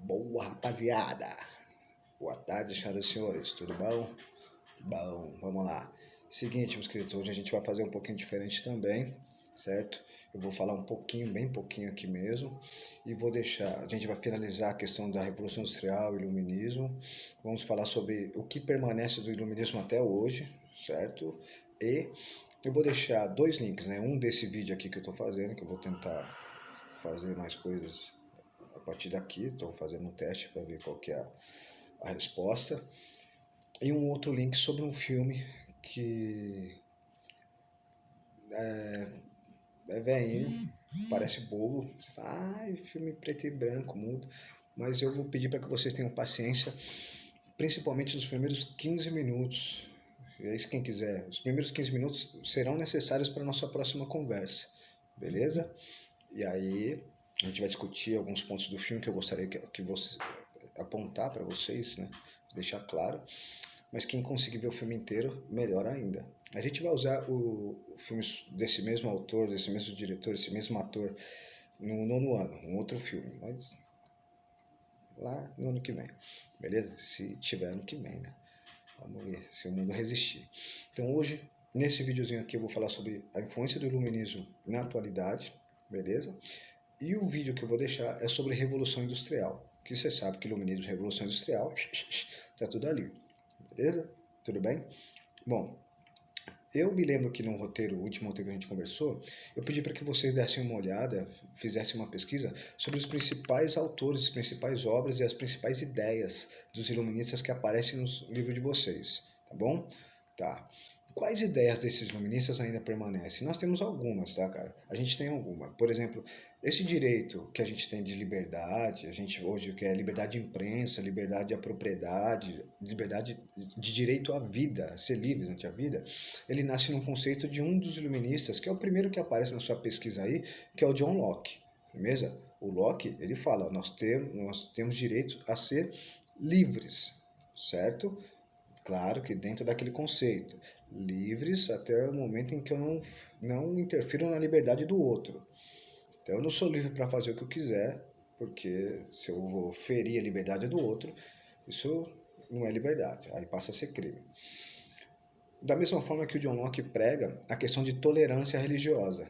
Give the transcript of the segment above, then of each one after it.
Boa, rapaziada! Boa tarde, senhoras e senhores, tudo bom? Bom, vamos lá. Seguinte, meus queridos, hoje a gente vai fazer um pouquinho diferente também, certo? Eu vou falar um pouquinho, bem pouquinho aqui mesmo, e vou deixar, a gente vai finalizar a questão da Revolução Industrial e Iluminismo. Vamos falar sobre o que permanece do Iluminismo até hoje, certo? E eu vou deixar dois links, né? Um desse vídeo aqui que eu tô fazendo, que eu vou tentar fazer mais coisas a partir daqui, estou fazendo um teste para ver qual que é a resposta. E um outro link sobre um filme que é velhinho, parece bobo. Você fala, filme preto e branco, mudo. Mas eu vou pedir para que vocês tenham paciência, principalmente nos primeiros 15 minutos. E aí, quem quiser, os primeiros 15 minutos serão necessários para a nossa próxima conversa, beleza? E aí, a gente vai discutir alguns pontos do filme que eu gostaria que você apontar para vocês, né? Deixar claro. Mas quem conseguir ver o filme inteiro, melhor ainda. A gente vai usar o filme desse mesmo autor, desse mesmo diretor, desse mesmo ator no nono ano, um outro filme, mas lá no ano que vem, beleza? Se tiver ano que vem, né? Vamos ver se o mundo resistir. Então hoje, nesse videozinho aqui, eu vou falar sobre a influência do iluminismo na atualidade, beleza? E o vídeo que eu vou deixar é sobre Revolução Industrial, que você sabe que iluminismo e Revolução Industrial, tá tudo ali, beleza? Tudo bem? Bom, eu me lembro que no roteiro, o último roteiro que a gente conversou, eu pedi para que vocês dessem uma olhada, fizessem uma pesquisa sobre os principais autores, as principais obras e as principais ideias dos iluministas que aparecem no livro de vocês, tá bom? Tá. Quais ideias desses iluministas ainda permanecem? Nós temos algumas, tá, cara? A gente tem alguma. Por exemplo, esse direito que a gente tem de liberdade, a gente hoje quer liberdade de imprensa, liberdade à propriedade, liberdade de direito à vida, a ser livre durante a vida, ele nasce num conceito de um dos iluministas, que é o primeiro que aparece na sua pesquisa aí, que é o John Locke, beleza? O Locke, ele fala, nós temos direito a ser livres, certo? Claro que dentro daquele conceito, livres até o momento em que eu não interfiro na liberdade do outro. Então eu não sou livre para fazer o que eu quiser, porque se eu vou ferir a liberdade do outro, isso não é liberdade, aí passa a ser crime. Da mesma forma que o John Locke prega a questão de tolerância religiosa.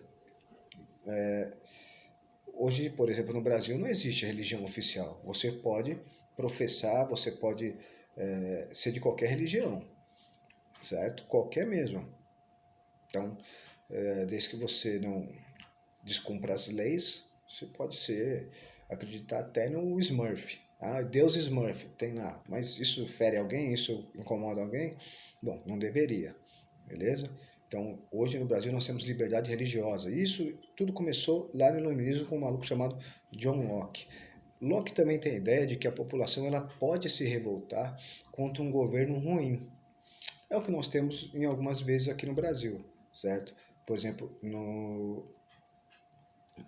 Hoje, por exemplo, no Brasil não existe religião oficial. Você pode professar, você pode ser de qualquer religião, certo? Qualquer mesmo. Então, desde que você não descumpra as leis, você pode acreditar até no Smurf. Ah, Deus Smurf, tem lá. Mas isso fere alguém? Isso incomoda alguém? Bom, não deveria, beleza? Então, hoje no Brasil nós temos liberdade religiosa. Isso tudo começou lá no iluminismo com um maluco chamado John Locke. Locke também tem a ideia de que a população ela pode se revoltar contra um governo ruim. É o que nós temos em algumas vezes aqui no Brasil, certo? Por exemplo,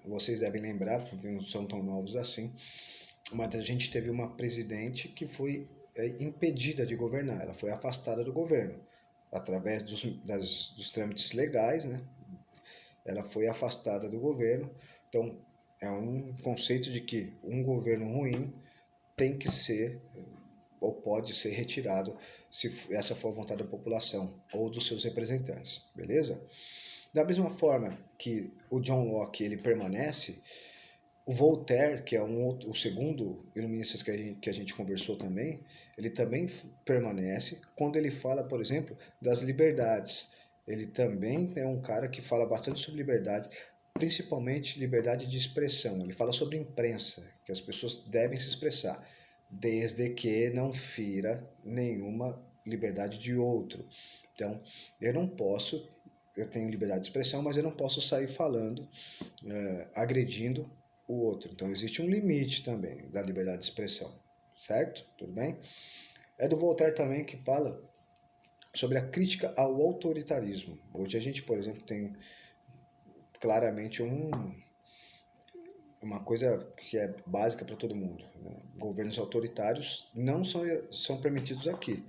vocês devem lembrar, porque não são tão novos assim, mas a gente teve uma presidente que foi impedida de governar, ela foi afastada do governo, através dos trâmites legais, né? Ela foi afastada do governo, então é um conceito de que um governo ruim tem que ser ou pode ser retirado se essa for a vontade da população ou dos seus representantes, beleza? Da mesma forma que o John Locke ele permanece, o Voltaire, que é o segundo iluminista que a gente conversou também, ele também permanece quando ele fala, por exemplo, das liberdades. Ele também é um cara que fala bastante sobre liberdade, principalmente liberdade de expressão. Ele fala sobre imprensa, que as pessoas devem se expressar, desde que não fira nenhuma liberdade de outro. Então, eu tenho liberdade de expressão, mas eu não posso sair falando, agredindo o outro. Então existe um limite também da liberdade de expressão, certo? Tudo bem? É do Voltaire também que fala sobre a crítica ao autoritarismo. Hoje a gente, por exemplo, tem claramente uma coisa que é básica para todo mundo, né? Governos autoritários não são permitidos aqui.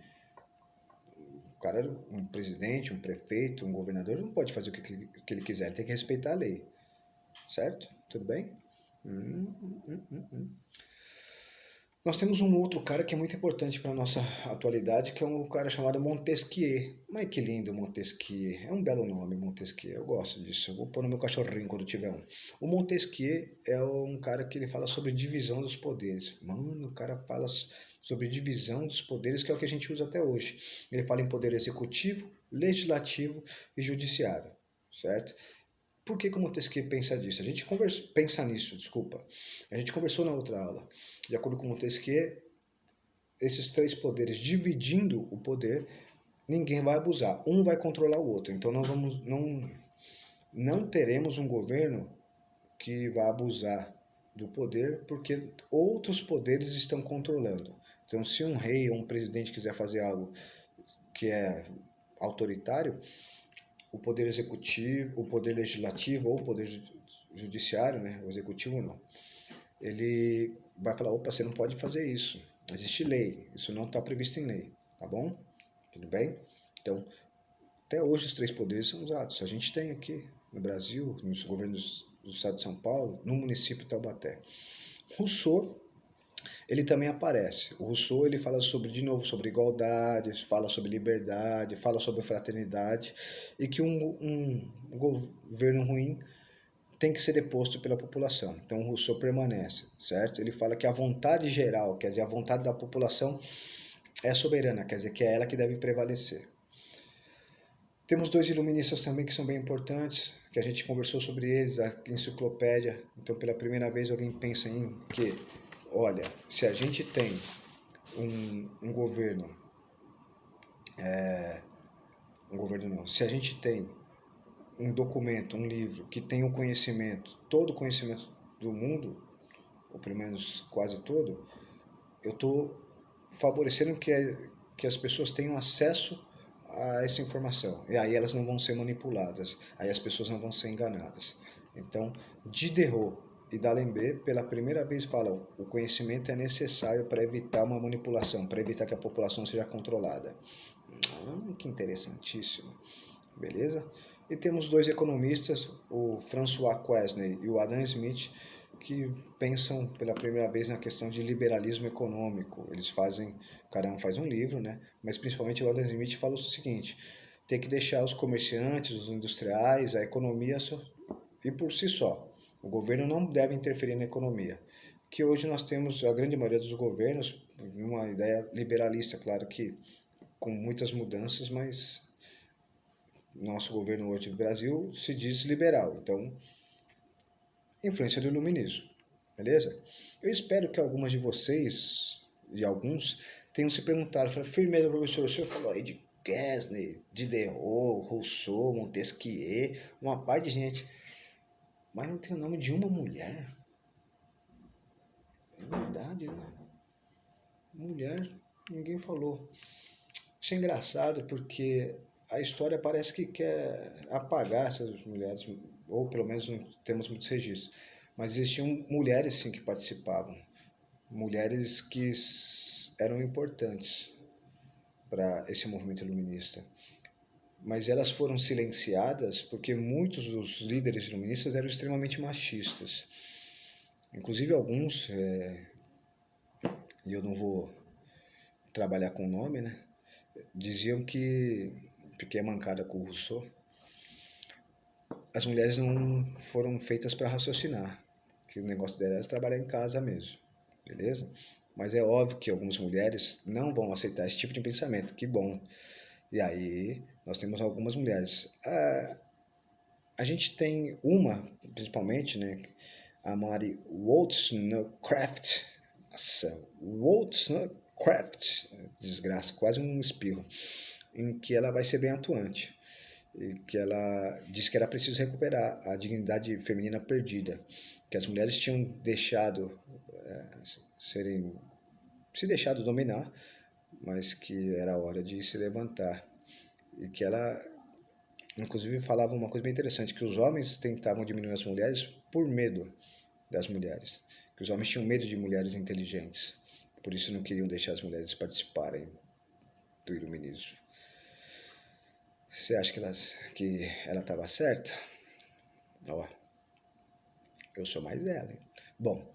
O cara, um presidente, um prefeito, um governador, não pode fazer o que ele quiser, ele tem que respeitar a lei, certo? Tudo bem? Nós temos um outro cara que é muito importante para a nossa atualidade, que é um cara chamado Montesquieu. Mas que lindo Montesquieu. É um belo nome, Montesquieu. Eu gosto disso. Eu vou pôr no meu cachorrinho quando tiver um. O Montesquieu é um cara que ele fala sobre divisão dos poderes. Mano, o cara fala sobre divisão dos poderes, que é o que a gente usa até hoje. Ele fala em poder executivo, legislativo e judiciário, certo? Por que, que o Montesquieu pensa disso? A gente pensa nisso, desculpa. A gente conversou na outra aula. De acordo com Montesquieu, esses três poderes dividindo o poder, ninguém vai abusar. Um vai controlar o outro. Então nós não teremos um governo que vai abusar do poder, porque outros poderes estão controlando. Então, se um rei ou um presidente quiser fazer algo que é autoritário, o poder executivo, o poder legislativo ou o poder judiciário, né, o executivo não, ele vai falar, opa, você não pode fazer isso, existe lei, isso não está previsto em lei, tá bom? Tudo bem? Então, até hoje os três poderes são usados. A gente tem aqui no Brasil, nos governos do estado de São Paulo, no município de Taubaté. Rousseau, ele também aparece. O Rousseau, ele fala sobre, de novo, sobre igualdade, fala sobre liberdade, fala sobre fraternidade, e que um governo ruim tem que ser deposto pela população. Então o Rousseau permanece, certo? Ele fala que a vontade geral, quer dizer, a vontade da população é soberana, quer dizer, que é ela que deve prevalecer. Temos dois iluministas também que são bem importantes, que a gente conversou sobre eles, a enciclopédia. Então, pela primeira vez, alguém pensa em que, olha, se a gente tem um governo, se a gente tem um documento, um livro que tem o conhecimento, todo o conhecimento do mundo, ou pelo menos quase todo, eu estou favorecendo que as pessoas tenham acesso a essa informação. E aí elas não vão ser manipuladas, aí as pessoas não vão ser enganadas. Então, Diderot e D'Alembert, pela primeira vez, falam o conhecimento é necessário para evitar uma manipulação, para evitar que a população seja controlada. Que interessantíssimo. Beleza? E temos dois economistas, o François Quesnay e o Adam Smith, que pensam pela primeira vez na questão de liberalismo econômico. Eles fazem, cada um faz um livro, né? Mas principalmente o Adam Smith fala o seguinte: tem que deixar os comerciantes, os industriais, a economia e por si só. O governo não deve interferir na economia. Que hoje nós temos a grande maioria dos governos uma ideia liberalista, claro que com muitas mudanças, mas nosso governo hoje do Brasil se diz liberal. Então, influência do iluminismo, beleza? Eu espero que algumas de vocês e alguns tenham se perguntado, firmeza, professor, o senhor falou aí de Quesnay, Diderot, Rousseau, Montesquieu, uma parte de gente, mas não tem o nome de uma mulher. É verdade, né? Mulher, ninguém falou. Achei engraçado porque a história parece que quer apagar essas mulheres, ou pelo menos não temos muitos registros. Mas existiam mulheres sim que participavam, mulheres que eram importantes para esse movimento iluminista. Mas elas foram silenciadas porque muitos dos líderes iluministas eram extremamente machistas. Inclusive alguns, e eu não vou trabalhar com o nome, né? Diziam que, porque é mancada com o Rousseau, as mulheres não foram feitas para raciocinar, que o negócio dela era trabalhar em casa mesmo, beleza? Mas é óbvio que algumas mulheres não vão aceitar esse tipo de pensamento, que bom. E aí nós temos algumas mulheres. A gente tem uma, principalmente, né, a Mary Wollstonecraft. Nossa, Wollstonecraft, desgraça, quase um espirro, em que ela vai ser bem atuante. E que ela disse que era preciso recuperar a dignidade feminina perdida, que as mulheres tinham deixado se deixado dominar, mas que era hora de se levantar. E que ela, inclusive, falava uma coisa bem interessante, que os homens tentavam diminuir as mulheres por medo das mulheres, que os homens tinham medo de mulheres inteligentes, por isso não queriam deixar as mulheres participarem do iluminismo. Você acha que ela estava certa? Ó, eu sou mais ela, hein? Bom,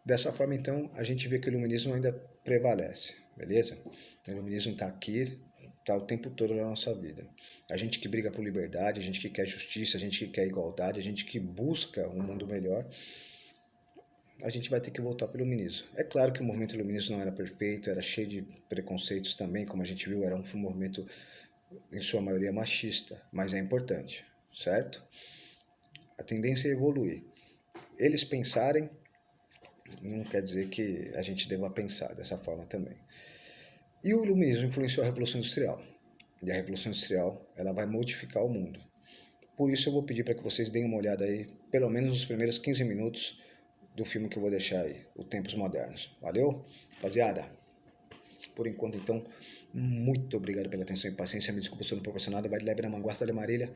Dessa forma, então, a gente vê que o iluminismo ainda prevalece, beleza? O iluminismo está aqui, está o tempo todo na nossa vida. A gente que briga por liberdade, a gente que quer justiça, a gente que quer igualdade, a gente que busca um mundo melhor, a gente vai ter que voltar para o iluminismo. É claro que o movimento iluminista não era perfeito, era cheio de preconceitos também, como a gente viu, era um movimento, em sua maioria, machista, mas é importante, certo? A tendência é evoluir. Eles pensarem não quer dizer que a gente deva pensar dessa forma também. E o iluminismo influenciou a Revolução Industrial. E a Revolução Industrial ela vai modificar o mundo. Por isso eu vou pedir para que vocês deem uma olhada aí, pelo menos os primeiros 15 minutos do filme que eu vou deixar aí, O Tempos Modernos. Valeu? Rapaziada, por enquanto então, muito obrigado pela atenção e paciência. Me desculpa se eu não proporcionar nada. Vai de leve na manguasta de Marília.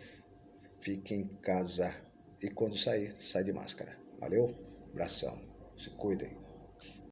Fique em casa. E quando sair, sai de máscara. Valeu? Abração. Se cuidem.